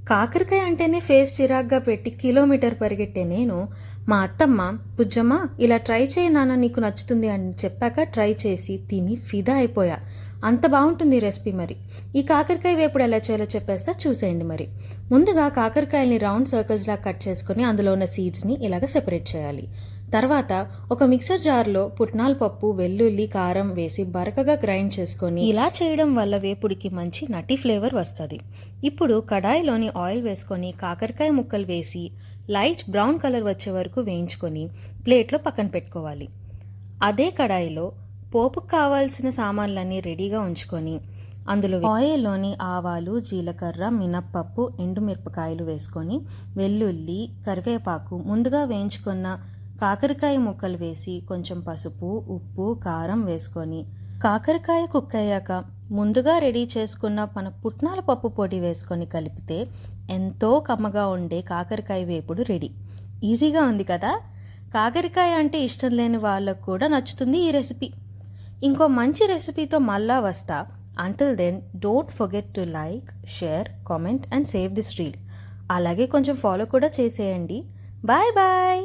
కాకరకాయ అంటేనే ఫేస్ చిరాగ్గా పెట్టి కిలోమీటర్ పరిగెట్టే నేను మా అత్తమ్మ బుజ్జమ్మ ఇలా ట్రై చేయి నాన్న నీకు నచ్చుతుంది అని చెప్పాక ట్రై చేసి తిని ఫిదా అయిపోయా. అంత బాగుంటుంది ఈ రెసిపీ. మరి ఈ కాకరకాయ వేపుడు ఎలా చేయాలో చెప్పేస్తా, చూసేయండి. మరి ముందుగా కాకరకాయల్ని రౌండ్ సర్కిల్స్లా కట్ చేసుకొని అందులో ఉన్న సీడ్స్ని ఇలాగ సెపరేట్ చేయాలి. తర్వాత ఒక మిక్సర్ జార్లో పుట్నాల పప్పు, వెల్లుల్లి, కారం వేసి బరకగా గ్రైండ్ చేసుకొని, ఇలా చేయడం వల్ల వేపుడికి మంచి నటి ఫ్లేవర్ వస్తుంది. ఇప్పుడు కడాయిలోని ఆయిల్ వేసుకొని కాకరకాయ ముక్కలు వేసి లైట్ బ్రౌన్ కలర్ వచ్చే వరకు వేయించుకొని ప్లేట్లో పక్కన పెట్టుకోవాలి. అదే కడాయిలో పోపుకు కావాల్సిన సామాన్లన్నీ రెడీగా ఉంచుకొని అందులో ఆయిల్లోని ఆవాలు, జీలకర్ర, మినప్పప్పు, ఎండుమిరపకాయలు వేసుకొని వెల్లుల్లి, కరివేపాకు, ముందుగా వేయించుకున్న కాకరకాయ ముక్కలు వేసి కొంచెం పసుపు, ఉప్పు, కారం వేసుకొని కాకరకాయ కుక్ అయ్యాక ముందుగా రెడీ చేసుకున్న మన పుట్నాల పప్పు పొడి వేసుకొని కలిపితే ఎంతో కమ్మగా ఉండే కాకరకాయ వేపుడు రెడీ. ఈజీగా ఉంది కదా. కాకరకాయ అంటే ఇష్టం లేని వాళ్ళకు కూడా నచ్చుతుంది ఈ రెసిపీ. ఇంకో మంచి రెసిపీతో మళ్ళా వస్తా. Until then don't forget to like, share, comment and save this reel. అలాగే కొంచెం ఫాలో కూడా చేసేయండి. Bye bye.